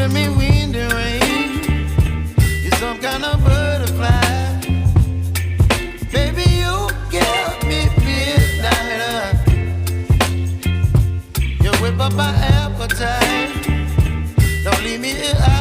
giving me wind and rain. You're some kind of butterfly. Baby, you give me midnight. You whip up my appetite. Don't leave me here.